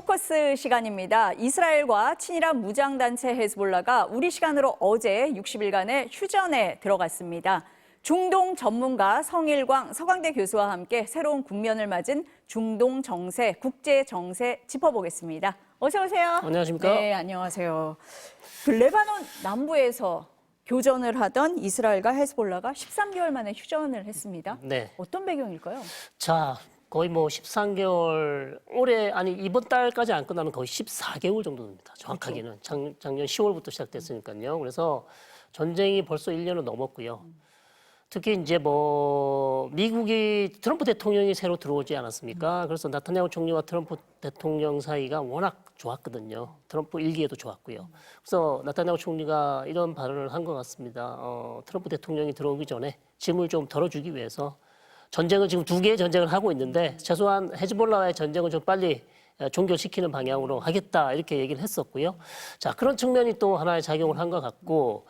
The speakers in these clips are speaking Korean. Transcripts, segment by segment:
포커스 시간입니다. 이스라엘과 친이란 무장단체 헤즈볼라가 우리 시간으로 어제 60일간의 휴전에 들어갔습니다. 중동 전문가 성일광 서강대 교수와 함께 새로운 국면을 맞은 중동 정세, 국제 정세 짚어보겠습니다. 어서 오세요. 안녕하십니까? 네, 안녕하세요. 레바논 남부에서 교전을 하던 이스라엘과 헤즈볼라가 13개월 만에 휴전을 했습니다. 네. 어떤 배경일까요? 자, 거의 뭐 13개월, 이번 달까지 안 끝나면 거의 14개월 정도 됩니다. 정확하게는. 작년 10월부터 시작됐으니까요. 그래서 전쟁이 벌써 1년을 넘었고요. 특히 이제 뭐 미국이 트럼프 대통령이 새로 들어오지 않았습니까? 그래서 나타냐후 총리와 트럼프 대통령 사이가 워낙 좋았거든요. 트럼프 일기에도 좋았고요. 그래서 나타냐후 총리가 이런 발언을 한 것 같습니다. 트럼프 대통령이 들어오기 전에 짐을 좀 덜어주기 위해서 전쟁은 지금 두 개의 전쟁을 하고 있는데 최소한 헤즈볼라와의 전쟁은 좀 빨리 종결시키는 방향으로 하겠다 이렇게 얘기를 했었고요. 자, 그런 측면이 또 하나의 작용을 한 것 같고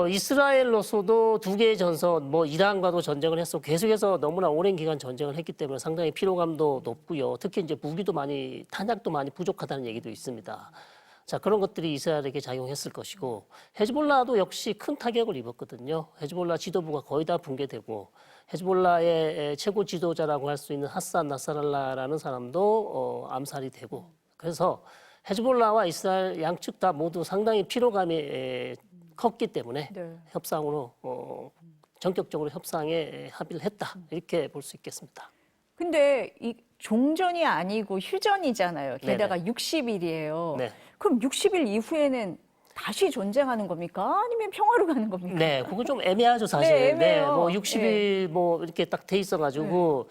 이스라엘로서도 두 개의 전선, 뭐 이란과도 전쟁을 했고 계속해서 너무나 오랜 기간 전쟁을 했기 때문에 상당히 피로감도 높고요. 특히 이제 무기도 많이, 탄약도 많이 부족하다는 얘기도 있습니다. 자, 그런 것들이 이스라엘에게 작용했을 것이고 헤즈볼라도 역시 큰 타격을 입었거든요. 헤즈볼라 지도부가 거의 다 붕괴되고 헤즈볼라의 최고 지도자라고 할 수 있는 하산 나사랄라라는 사람도 암살이 되고 그래서 헤즈볼라와 이스라엘 양측 다 모두 상당히 피로감이 컸기 때문에 네. 협상으로 전격적으로 협상에 합의를 했다 이렇게 볼 수 있겠습니다. 근데 이 종전이 아니고 휴전이잖아요. 게다가 네네. 60일이에요. 네. 그럼 60일 이후에는 다시 전쟁하는 겁니까? 아니면 평화로 가는 겁니까? 네, 그거 좀 애매하죠, 사실. 네, 애매해요. 뭐 60일 뭐 이렇게 딱 돼 있어가지고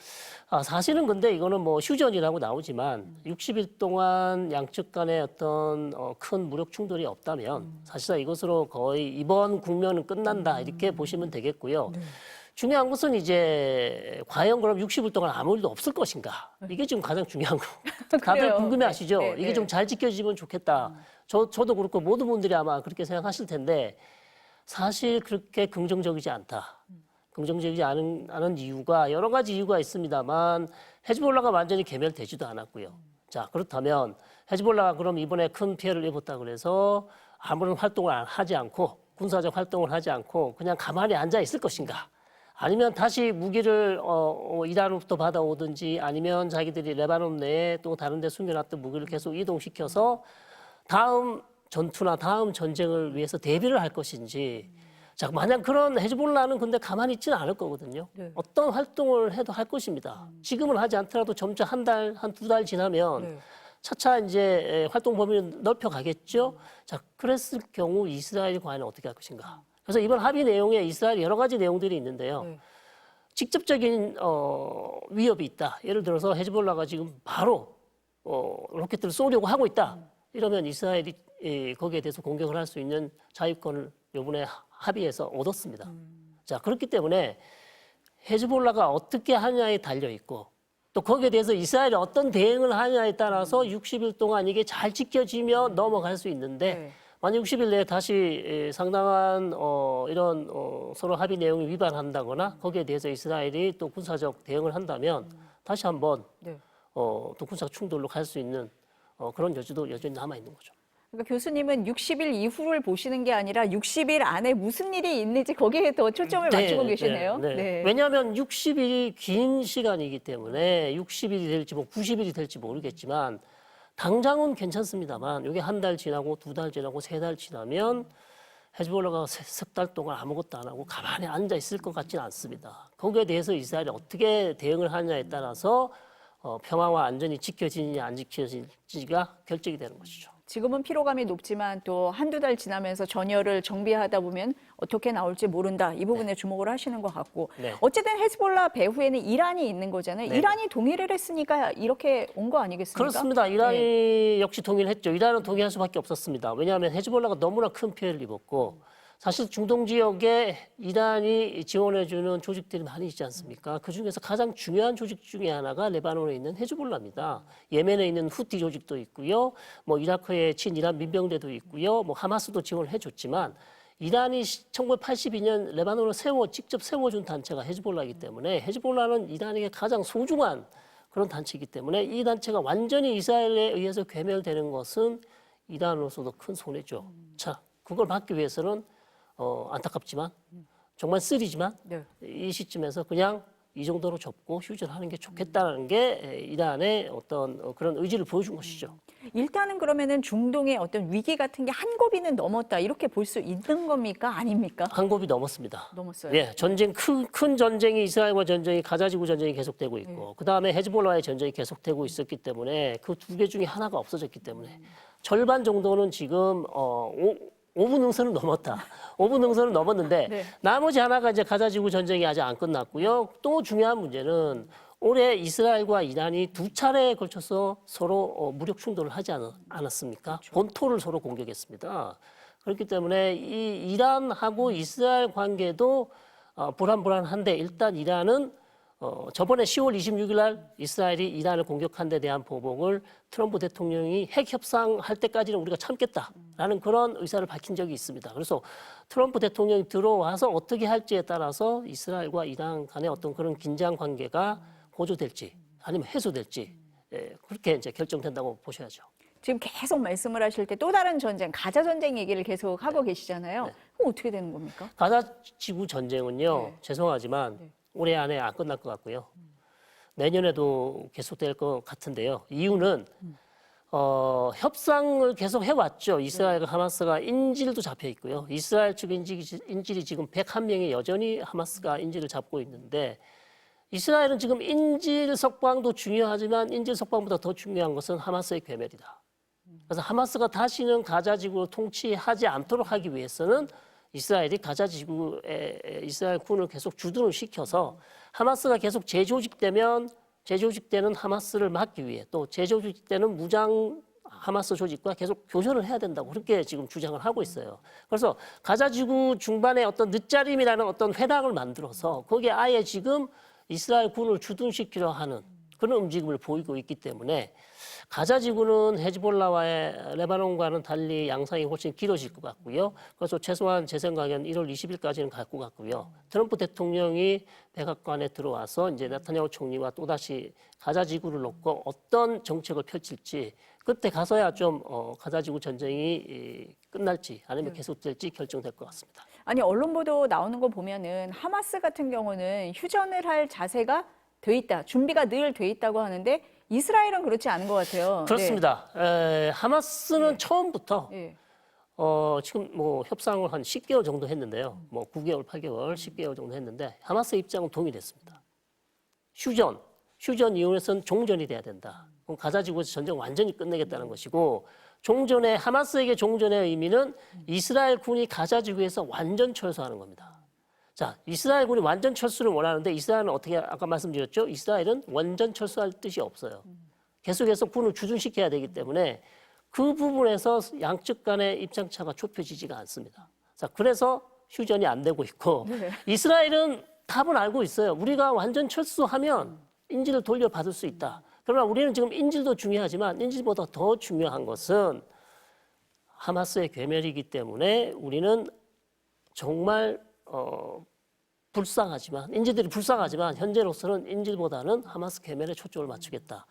사실은 근데 이거는 뭐 휴전이라고 나오지만 60일 동안 양측 간에 어떤 큰 무력 충돌이 없다면 사실상 이것으로 거의 이번 국면은 끝난다 이렇게 보시면 되겠고요. 네. 중요한 것은 이제 과연 그럼 60일 동안 아무 일도 없을 것인가? 이게 지금 가장 중요한 거. 다들 그래요. 궁금해하시죠? 네, 네, 이게 네. 좀 잘 지켜지면 좋겠다. 저도 그렇고 모든 분들이 아마 그렇게 생각하실 텐데 사실 그렇게 긍정적이지 않다. 긍정적이지 않은 이유가 여러 가지 이유가 있습니다만 헤즈볼라가 완전히 괴멸되지도 않았고요. 자, 그렇다면 헤즈볼라가 그럼 이번에 큰 피해를 입었다 그래서 아무런 활동을 하지 않고 군사적 활동을 하지 않고 그냥 가만히 앉아 있을 것인가? 아니면 다시 무기를 이란으로부터 받아오든지 아니면 자기들이 레바논 내에 또 다른 데 숨겨놨던 무기를 계속 이동시켜서 다음 전투나 다음 전쟁을 위해서 대비를 할 것인지 자, 만약 그런 헤즈볼라는 근데 가만히 있지는 않을 거거든요. 네. 어떤 활동을 해도 할 것입니다. 지금은 하지 않더라도 점차 한 달, 한 두 달 지나면 네. 차차 이제 활동 범위를 넓혀가겠죠. 자, 그랬을 경우 이스라엘이 과연 어떻게 할 것인가. 그래서 이번 합의 내용에 이스라엘 여러 가지 내용들이 있는데요. 네. 직접적인 위협이 있다. 예를 들어서 헤즈볼라가 지금 바로 로켓들을 쏘려고 하고 있다. 이러면 이스라엘이 거기에 대해서 공격을 할 수 있는 자유권을 이번에 합의해서 얻었습니다. 자, 그렇기 때문에 헤즈볼라가 어떻게 하냐에 달려 있고 또 거기에 대해서 이스라엘이 어떤 대응을 하냐에 따라서 60일 동안 이게 잘 지켜지면 넘어갈 수 있는데 네. 만약 60일 내에 다시 상당한 이런 서로 합의 내용을 위반한다거나 거기에 대해서 이스라엘이 또 군사적 대응을 한다면 다시 한번 네. 또 군사 충돌로 갈 수 있는 그런 여지도 여전히 남아 있는 거죠. 그러니까 교수님은 60일 이후를 보시는 게 아니라 60일 안에 무슨 일이 있는지 거기에 더 초점을 맞추고 계시네요. 네. 왜냐하면 60일이 긴 시간이기 때문에 60일이 될지 뭐 90일이 될지 모르겠지만 당장은 괜찮습니다만 이게 한 달 지나고 두 달 지나고 세 달 지나면 헤즈볼라가 석 달 동안 아무것도 안 하고 가만히 앉아 있을 것 같지는 않습니다. 거기에 대해서 이스라엘이 어떻게 대응을 하냐에 따라서 평화와 안전이 지켜지느냐 안 지켜지는지가 결정이 되는 것이죠. 지금은 피로감이 높지만 또 한두 달 지나면서 전열을 정비하다 보면 어떻게 나올지 모른다. 이 부분에 주목을 하시는 것 같고. 네. 어쨌든 헤즈볼라 배후에는 이란이 있는 거잖아요. 네. 이란이 동의를 했으니까 이렇게 온 거 아니겠습니까? 그렇습니다. 이란이 네. 역시 동의를 했죠. 이란은 동의할 수밖에 없었습니다. 왜냐하면 헤즈볼라가 너무나 큰 피해를 입었고 사실 중동 지역에 이란이 지원해주는 조직들이 많이 있지 않습니까? 그중에서 가장 중요한 조직 중에 하나가 레바논에 있는 헤즈볼라입니다. 예멘에 있는 후티 조직도 있고요. 뭐 이라크의 친이란 민병대도 있고요. 뭐 하마스도 지원을 해줬지만 이란이 1982년 레바논을 직접 세워준 단체가 헤즈볼라이기 때문에 헤즈볼라는 이란에게 가장 소중한 그런 단체이기 때문에 이 단체가 완전히 이스라엘에 의해서 괴멸되는 것은 이란으로서도 큰 손해죠. 자, 그걸 막기 위해서는 안타깝지만 정말 쓰리지만 네. 이 시점에서 그냥 이 정도로 접고 휴전하는 게 좋겠다는 게 이란의 어떤 그런 의지를 보여준 것이죠. 일단은 그러면은 중동의 어떤 위기 같은 게 한 고비는 넘었다 이렇게 볼 수 있는 겁니까? 아닙니까? 한 곱이 넘었습니다. 넘었어요. 예, 전쟁 큰 전쟁이 이스라엘과 전쟁이 가자지구 전쟁이 계속되고 있고 그 다음에 헤즈볼라의 전쟁이 계속되고 있었기 때문에 그 두 개 중에 하나가 없어졌기 때문에 절반 정도는 지금 5분 능선은 넘었다. 5분 능선은 넘었는데 네. 나머지 하나가 이제 가자지구 전쟁이 아직 안 끝났고요. 또 중요한 문제는 올해 이스라엘과 이란이 두 차례에 걸쳐서 서로 무력 충돌을 하지 않았습니까? 본토를 서로 공격했습니다. 그렇기 때문에 이 이란하고 이스라엘 관계도 불안한데 일단 이란은 저번에 10월 26일 날 이스라엘이 이란을 공격한 데 대한 보복을 트럼프 대통령이 핵 협상할 때까지는 우리가 참겠다라는 그런 의사를 밝힌 적이 있습니다. 그래서 트럼프 대통령이 들어와서 어떻게 할지에 따라서 이스라엘과 이란 간의 어떤 그런 긴장 관계가 고조될지 아니면 해소될지 그렇게 이제 결정된다고 보셔야죠. 지금 계속 말씀을 하실 때 또 다른 전쟁, 가자 전쟁 얘기를 계속 하고 계시잖아요. 그럼 어떻게 되는 겁니까? 가자지구 전쟁은요. 네. 죄송하지만 올해 안에 안 끝날 것 같고요. 내년에도 계속될 것 같은데요. 이유는 협상을 계속 해왔죠. 이스라엘과 하마스가 인질도 잡혀 있고요. 이스라엘 측 인질이 지금 101명이 여전히 하마스가 인질을 잡고 있는데 이스라엘은 지금 인질 석방도 중요하지만 인질 석방보다 더 중요한 것은 하마스의 괴멸이다. 그래서 하마스가 다시는 가자 지구를 통치하지 않도록 하기 위해서는 이스라엘이 가자 지구에 이스라엘 군을 계속 주둔을 시켜서 하마스가 계속 재조직되면 재조직되는 하마스를 막기 위해 또 재조직되는 무장 하마스 조직과 계속 교전을 해야 된다고 그렇게 지금 주장을 하고 있어요. 그래서 가자 지구 중반에 어떤 늦자림이라는 어떤 회당을 만들어서 거기에 아예 지금 이스라엘 군을 주둔시키려 하는 그런 움직임을 보이고 있기 때문에 가자 지구는 헤즈볼라와의 레바논과는 달리 양상이 훨씬 길어질 것 같고요. 그래서 최소한 제 생각엔 1월 20일까지는 갈 것 같고요. 트럼프 대통령이 백악관에 들어와서 이제 네타냐후 총리와 또다시 가자 지구를 놓고 어떤 정책을 펼칠지 그때 가서야 좀 가자 지구 전쟁이 끝날지 아니면 계속될지 결정될 것 같습니다. 아니 언론 보도 나오는 거 보면은 하마스 같은 경우는 휴전을 할 자세가 돼 있다, 준비가 늘 돼 있다고 하는데 이스라엘은 그렇지 않은 것 같아요. 그렇습니다. 하마스는 처음부터 네. 지금 뭐 협상을 한 10개월 정도 했는데요. 뭐 9개월, 8개월, 10개월 정도 했는데 하마스 입장은 동일했습니다. 휴전 이후에서는 종전이 돼야 된다. 그럼 가자지구에서 전쟁 완전히 끝내겠다는 것이고 하마스에게 종전의 의미는 이스라엘 군이 가자지구에서 완전 철수하는 겁니다. 자, 이스라엘 군이 완전 철수를 원하는데 이스라엘은 어떻게 아까 말씀드렸죠? 이스라엘은 완전 철수할 뜻이 없어요. 계속해서 군을 주둔시켜야 되기 때문에 그 부분에서 양측 간의 입장차가 좁혀지지가 않습니다. 자, 그래서 휴전이 안 되고 있고 이스라엘은 답은 알고 있어요. 우리가 완전 철수하면 인질을 돌려받을 수 있다. 그러나 우리는 지금 인질도 중요하지만 인질보다 더 중요한 것은 하마스의 괴멸이기 때문에 우리는 정말 불쌍하지만 인질들이 불쌍하지만 현재로서는 인질보다는 하마스 괴멸에 초점을 맞추겠다.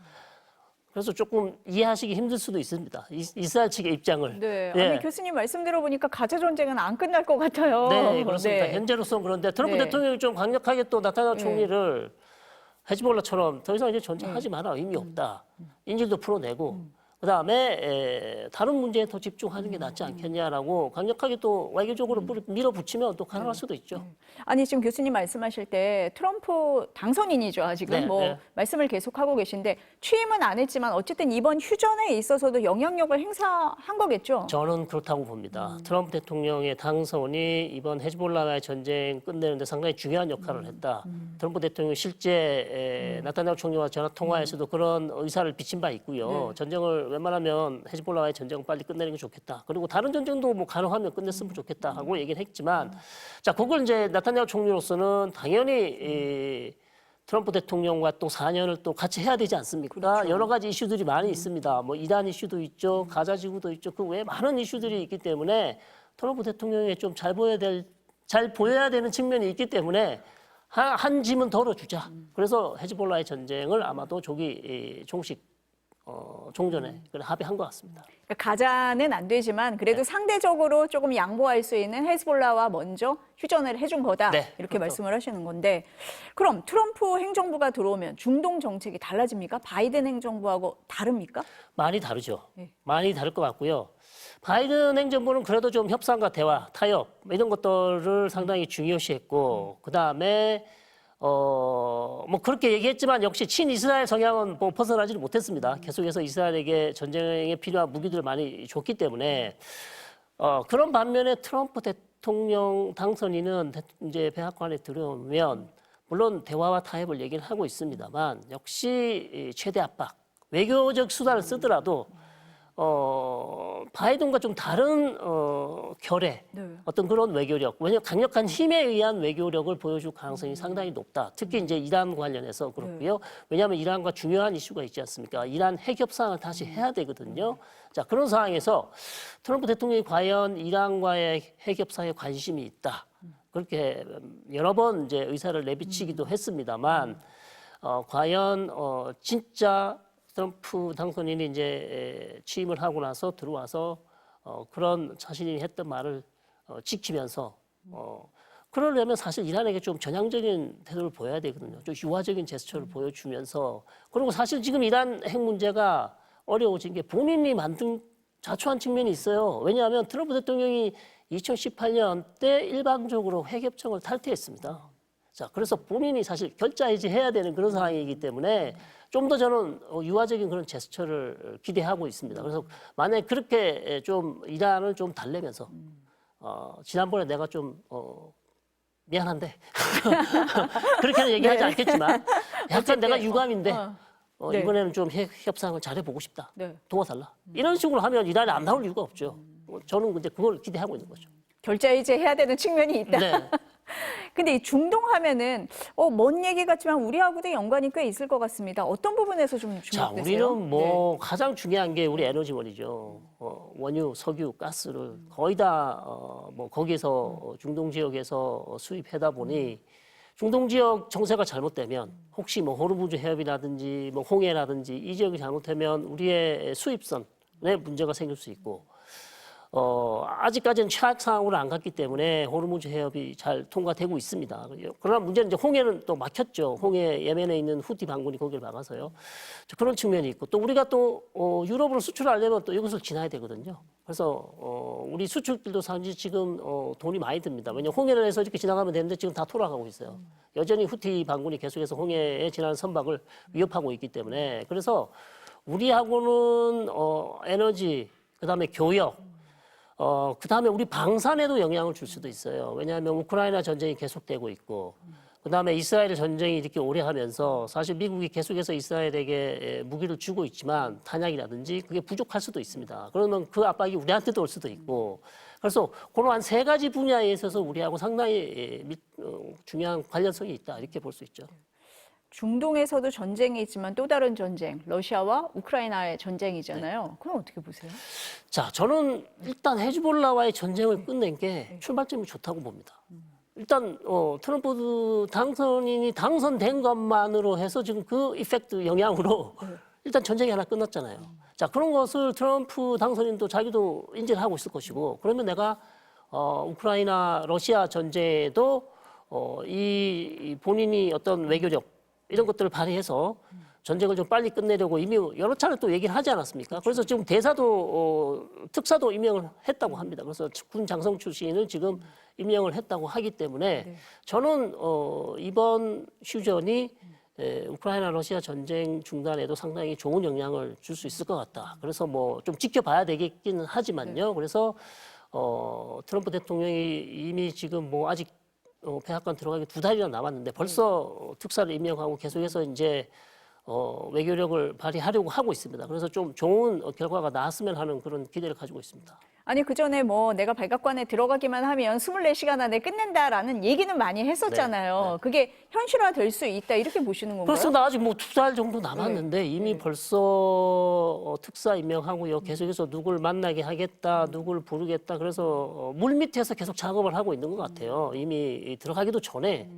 그래서 조금 이해하시기 힘들 수도 있습니다. 이스라엘 측의 입장을. 네. 예. 아니 교수님 말씀 들어보니까 가자 전쟁은 안 끝날 것 같아요. 네, 그렇습니다. 네. 현재로서는 그런데 트럼프 네. 대통령이 좀 강력하게 또 나타나 총리를 헤즈볼라처럼 더 이상 이제 전쟁하지 마라 의미 없다. 인질도 풀어내고 그다음에 다른 문제에 더 집중하는 게 낫지 않겠냐라고 강력하게 또 외교적으로 밀어붙이면 또 가능할 수도 있죠. 아니 지금 교수님 말씀하실 때 트럼프 당선인이죠 아직은 네, 뭐 네. 말씀을 계속하고 계신데 취임은 안 했지만 어쨌든 이번 휴전에 있어서도 영향력을 행사한 거겠죠. 저는 그렇다고 봅니다. 트럼프 대통령의 당선이 이번 헤즈볼라와의 전쟁 끝내는데 상당히 중요한 역할을 했다. 트럼프 대통령이 실제 나타냐후 총리와 전화 통화에서도 그런 의사를 비친 바 있고요. 전쟁을 웬만하면 헤즈볼라와의 전쟁을 빨리 끝내는 게 좋겠다. 그리고 다른 전쟁도 뭐 가능하면 끝냈으면 좋겠다 하고 얘기는 했지만 자, 그걸 이제 나타냐후 총리로서는 당연히 트럼프 대통령과 또 4년을 또 같이 해야 되지 않습니까? 그렇죠. 여러 가지 이슈들이 많이 있습니다. 뭐 이란 이슈도 있죠, 가자 지구도 있죠. 그 외에 많은 이슈들이 있기 때문에 트럼프 대통령이 좀 잘 보여야 되는 측면이 있기 때문에 한 짐은 덜어주자. 그래서 헤즈볼라의 전쟁을 아마도 조기 종식 종전에 합의한 것 같습니다. 그러니까 가자는 안 되지만 그래도 상대적으로 조금 양보할 수 있는 헤즈볼라와 먼저 휴전을 해준 거다. 네, 이렇게 그렇죠. 말씀을 하시는 건데 그럼 트럼프 행정부가 들어오면 중동 정책이 달라집니까? 바이든 행정부하고 다릅니까? 많이 다르죠. 네. 많이 다를 것 같고요. 바이든 행정부는 그래도 좀 협상과 대화, 타협 이런 것들을 상당히 중요시했고 그다음에 뭐 그렇게 얘기했지만 역시 친이스라엘 성향은 뭐 벗어나지는 못했습니다. 계속해서 이스라엘에게 전쟁에 필요한 무기들을 많이 줬기 때문에 그런 반면에 트럼프 대통령 당선인은 이제 백악관에 들어오면 물론 대화와 타협을 얘기를 하고 있습니다만 역시 이 최대 압박, 외교적 수단을 쓰더라도 바이든과 좀 다른 결의 네. 어떤 그런 외교력, 왜냐하면 강력한 힘에 의한 외교력을 보여줄 가능성이 상당히 높다. 특히 이제 이란 관련해서 그렇고요. 왜냐하면 이란과 중요한 이슈가 있지 않습니까? 이란 핵 협상을 다시 해야 되거든요. 자, 그런 상황에서 트럼프 대통령이 과연 이란과의 핵 협상에 관심이 있다. 그렇게 여러 번 이제 의사를 내비치기도 했습니다만 과연 진짜 트럼프 당선인이 이제 취임을 하고 나서 들어와서 그런 자신이 했던 말을 지키면서 그러려면 사실 이란에게 좀 전향적인 태도를 보여야 되거든요. 좀 유화적인 제스처를 보여주면서 그리고 사실 지금 이란 핵 문제가 어려워진 게 본인이 만든 자초한 측면이 있어요. 왜냐하면 트럼프 대통령이 2018년 때 일방적으로 핵 협정을 탈퇴했습니다. 자, 그래서 본인이 사실 결자해지해야 되는 그런 상황이기 때문에 좀 더 저는 유화적인 그런 제스처를 기대하고 있습니다. 그래서 만약에 그렇게 좀 이란을 좀 달래면서 지난번에 내가 좀 미안한데 그렇게는 얘기하지 네. 않겠지만 약간 내가 유감인데 네. 이번에는 좀 핵 협상을 잘해보고 싶다. 네. 도와달라. 이런 식으로 하면 이란이 안 나올 이유가 없죠. 저는 근데 그걸 기대하고 있는 거죠. 결자이제 해야 되는 측면이 있다. 네. 근데 이 중동 하면은 먼 얘기 같지만 우리하고도 연관이 꽤 있을 것 같습니다. 어떤 부분에서 좀 자, 주목되세요? 우리는 뭐 가장 중요한 게 우리 에너지원이죠. 원유, 석유, 가스를 거의 다 뭐 거기서 중동 지역에서 수입하다 보니 중동 지역 정세가 잘못되면 혹시 뭐 호르무즈 해협이라든지 뭐 홍해라든지 이 지역이 잘못되면 우리의 수입선에 문제가 생길 수 있고 아직까지는 최악 상황으로 안 갔기 때문에 호르무즈 해협이 잘 통과되고 있습니다. 그러나 문제는 이제 홍해는 또 막혔죠. 홍해 예멘에 있는 후티 반군이 거기를 막아서요. 그런 측면이 있고 또 우리가 또 유럽으로 수출하려면 또 이것을 지나야 되거든요. 그래서 우리 수출들도 사실 지금 돈이 많이 듭니다. 왜냐하면 홍해를 해서 이렇게 지나가면 되는데 지금 다 돌아가고 있어요. 여전히 후티 반군이 계속해서 홍해에 지나는 선박을 위협하고 있기 때문에 그래서 우리하고는 에너지 그다음에 교역 그다음에 우리 방산에도 영향을 줄 수도 있어요. 왜냐하면 우크라이나 전쟁이 계속되고 있고 그다음에 이스라엘 전쟁이 이렇게 오래 하면서 사실 미국이 계속해서 이스라엘에게 무기를 주고 있지만 탄약이라든지 그게 부족할 수도 있습니다. 그러면 그 압박이 우리한테도 올 수도 있고 그래서 그런 한 세 가지 분야에 있어서 우리하고 상당히 중요한 관련성이 있다 이렇게 볼 수 있죠. 중동에서도 전쟁이 있지만 또 다른 전쟁, 러시아와 우크라이나의 전쟁이잖아요. 그럼 어떻게 보세요? 자, 저는 일단 헤즈볼라와의 전쟁을 끝낸 게 출발점이 좋다고 봅니다. 일단 트럼프 당선인이 당선된 것만으로 해서 지금 그 이펙트 영향으로 일단 전쟁이 하나 끝났잖아요. 자, 그런 것을 트럼프 당선인도 자기도 인지를 하고 있을 것이고 그러면 내가 우크라이나 러시아 전쟁에도 이 본인이 어떤 외교력 이런 것들을 발휘해서 전쟁을 좀 빨리 끝내려고 이미 여러 차례 또 얘기를 하지 않았습니까? 그래서 지금 대사도 특사도 임명을 했다고 합니다. 그래서 군 장성 출신을 지금 임명을 했다고 하기 때문에 저는 이번 휴전이 우크라이나 러시아 전쟁 중단에도 상당히 좋은 영향을 줄 수 있을 것 같다. 그래서 뭐 좀 지켜봐야 되겠기는 하지만요. 그래서 트럼프 대통령이 이미 지금 뭐 아직 백악관 들어가기 2달이나 남았는데 벌써 특사를 임명하고 계속해서 이제 외교력을 발휘하려고 하고 있습니다. 그래서 좀 좋은 결과가 나왔으면 하는 그런 기대를 가지고 있습니다. 아니 그전에 뭐 내가 백악관에 들어가기만 하면 24시간 안에 끝낸다라는 얘기는 많이 했었잖아요. 그게 현실화될 수 있다 이렇게 보시는 건가요? 그렇습니다. 아직 뭐 2달 정도 남았는데 이미 벌써 특사 임명하고요. 계속해서 누굴 만나게 하겠다, 누굴 부르겠다. 그래서 물밑에서 계속 작업을 하고 있는 것 같아요. 이미 들어가기도 전에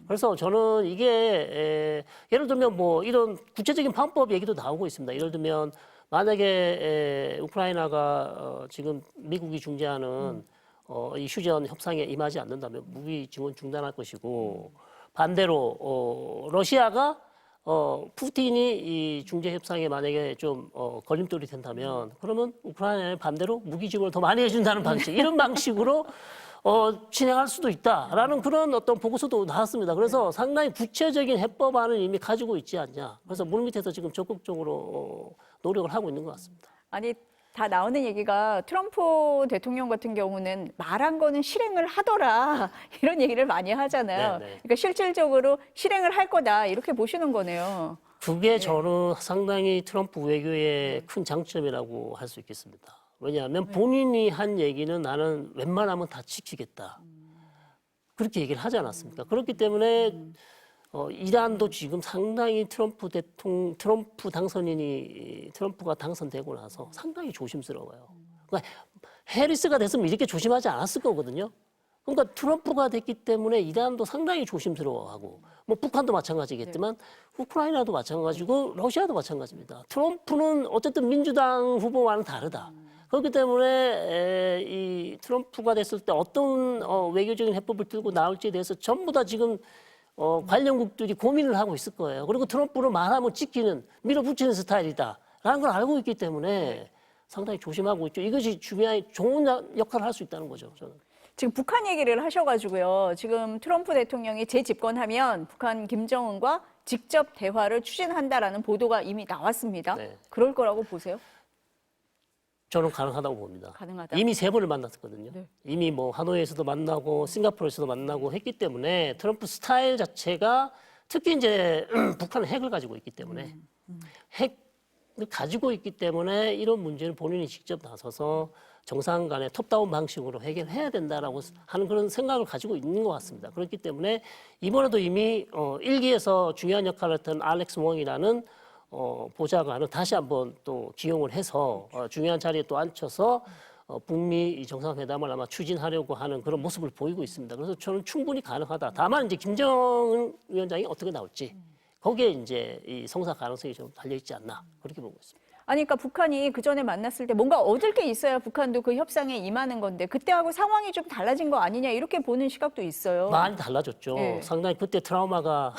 그래서 저는 이게 예를 들면 뭐 이런 구체적인 방법 얘기도 나오고 있습니다. 예를 들면 만약에 우크라이나가 지금 미국이 중재하는 이 휴전 협상에 임하지 않는다면 무기 지원 중단할 것이고 반대로 러시아가 푸틴이 이 중재 협상에 만약에 좀 걸림돌이 된다면 그러면 우크라이나에 반대로 무기 지원을 더 많이 해준다는 방식 이런 방식으로 진행할 수도 있다라는 그런 어떤 보고서도 나왔습니다. 그래서 상당히 구체적인 해법안을 이미 가지고 있지 않냐. 그래서 물밑에서 지금 적극적으로 노력을 하고 있는 것 같습니다. 아니, 다 나오는 얘기가 트럼프 대통령 같은 경우는 말한 거는 실행을 하더라 이런 얘기를 많이 하잖아요. 네. 그러니까 실질적으로 실행을 할 거다 이렇게 보시는 거네요. 그게 저는 상당히 트럼프 외교의 큰 장점이라고 할 수 있겠습니다. 왜냐하면 본인이 한 얘기는 나는 웬만하면 다 지키겠다. 그렇게 얘기를 하지 않았습니까? 그렇기 때문에 이란도 지금 상당히 트럼프가 당선되고 나서 상당히 조심스러워요. 그러니까 해리스가 됐으면 이렇게 조심하지 않았을 거거든요. 그러니까 트럼프가 됐기 때문에 이란도 상당히 조심스러워하고 뭐 북한도 마찬가지겠지만 우크라이나도 마찬가지고 러시아도 마찬가지입니다. 트럼프는 어쨌든 민주당 후보와는 다르다. 그렇기 때문에 이 트럼프가 됐을 때 어떤 외교적인 해법을 들고 나올지에 대해서 전부 다 지금 관련국들이 고민을 하고 있을 거예요. 그리고 트럼프는 말하면 지키는 밀어붙이는 스타일이다라는 걸 알고 있기 때문에 상당히 조심하고 있죠. 이것이 좋은 역할을 할 수 있다는 거죠. 저는. 지금 북한 얘기를 하셔가지고요. 지금 트럼프 대통령이 재집권하면 북한 김정은과 직접 대화를 추진한다라는 보도가 이미 나왔습니다. 네. 그럴 거라고 보세요? 저는 가능하다고 봅니다. 가능하다. 이미 3번을 만났거든요. 네. 이미 뭐 하노이에서도 만나고 싱가포르에서도 만나고 했기 때문에 트럼프 스타일 자체가 특히 이제 북한은 핵을 가지고 있기 때문에 핵을 가지고 있기 때문에 이런 문제는 본인이 직접 나서서 정상 간의 톱다운 방식으로 해결해야 된다라고 하는 그런 생각을 가지고 있는 것 같습니다. 그렇기 때문에 이번에도 이미 1기에서 중요한 역할을 했던 알렉스 웡이라는 보좌관을 다시 한번 또 기용을 해서 중요한 자리에 또 앉혀서 북미 정상회담을 아마 추진하려고 하는 그런 모습을 보이고 있습니다. 그래서 저는 충분히 가능하다. 다만 이제 김정은 위원장이 어떻게 나올지 거기에 이제 이 성사 가능성이 좀 달려 있지 않나 그렇게 보고 있습니다. 아니, 그러니까 북한이 그 전에 만났을 때 뭔가 얻을 게 있어야 북한도 그 협상에 임하는 건데 그때하고 상황이 좀 달라진 거 아니냐 이렇게 보는 시각도 있어요. 많이 달라졌죠. 네. 상당히 그때 트라우마가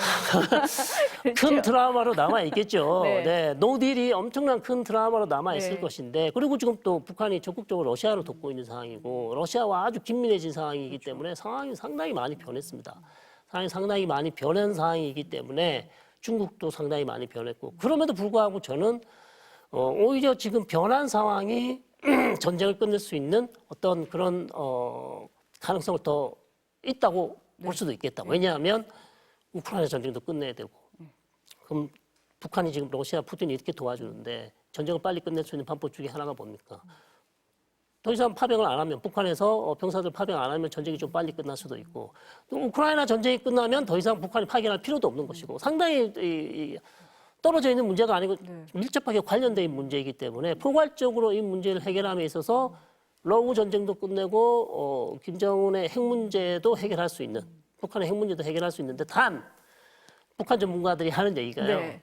큰 그렇죠. 트라우마로 남아 있겠죠. 네. 네. 노딜이 엄청난 큰 트라우마로 남아 있을 네. 것인데 그리고 지금 또 북한이 적극적으로 러시아를 돕고 있는 상황이고 러시아와 아주 긴밀해진 상황이기 때문에 상황이 상당히 많이 변했습니다. 상당히 많이 변한 상황이기 때문에 중국도 상당히 많이 변했고 그럼에도 불구하고 저는 오히려 지금 변한 상황이 전쟁을 끝낼 수 있는 어떤 그런 가능성을 더 있다고 볼 수도 있겠다. 왜냐하면 우크라이나 전쟁도 끝내야 되고 그럼 북한이 지금 러시아 푸틴이 이렇게 도와주는데 전쟁을 빨리 끝낼 수 있는 방법 중에 하나가 뭡니까? 더 이상 파병을 안 하면 북한에서 병사들 파병 안 하면 전쟁이 좀 빨리 끝날 수도 있고 또 우크라이나 전쟁이 끝나면 더 이상 북한이 파견할 필요도 없는 것이고 상당히 떨어져 있는 문제가 아니고 밀접하게 관련된 문제이기 때문에 포괄적으로 이 문제를 해결함에 있어서 러우 전쟁도 끝내고 김정은의 핵 문제도 해결할 수 있는 북한의 핵 문제도 해결할 수 있는데 단 북한 전문가들이 하는 얘기가요. 네.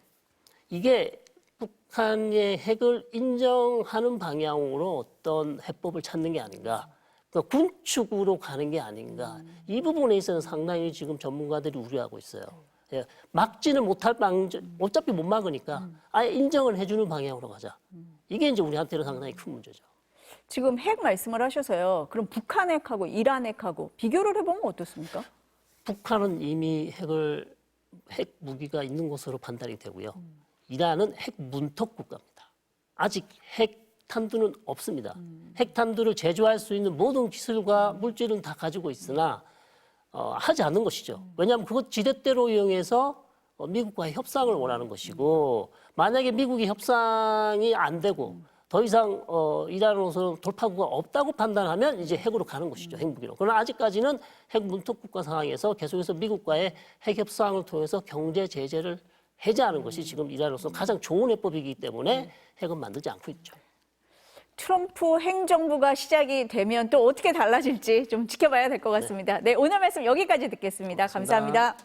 이게 북한의 핵을 인정하는 방향으로 어떤 해법을 찾는 게 아닌가. 그러니까 군축으로 가는 게 아닌가. 이 부분에 있어서는 상당히 지금 전문가들이 우려하고 있어요. 예, 막지는 못할 어차피 못 막으니까 아예 인정을 해주는 방향으로 가자. 이게 이제 우리한테는 상당히 큰 문제죠. 지금 핵 말씀을 하셔서요. 그럼 북한 핵하고 이란 핵하고 비교를 해보면 어떻습니까? 북한은 이미 핵 무기가 있는 것으로 판단이 되고요. 이란은 핵 문턱 국가입니다. 아직 핵 탄두는 없습니다. 핵 탄두를 제조할 수 있는 모든 기술과 물질은 다 가지고 있으나 하지 않는 것이죠. 왜냐하면 그것 지렛대로 이용해서 미국과의 협상을 원하는 것이고 만약에 미국이 협상이 안 되고 더 이상 이란으로서는 돌파구가 없다고 판단하면 이제 핵으로 가는 것이죠. 핵무기로. 그러나 아직까지는 핵 문턱 국가 상황에서 계속해서 미국과의 핵 협상을 통해서 경제 제재를 해제하는 것이 지금 이란으로서 가장 좋은 해법이기 때문에 핵은 만들지 않고 있죠. 트럼프 행정부가 시작이 되면 또 어떻게 달라질지 좀 지켜봐야 될 것 같습니다. 네, 오늘 말씀 여기까지 듣겠습니다. 감사합니다.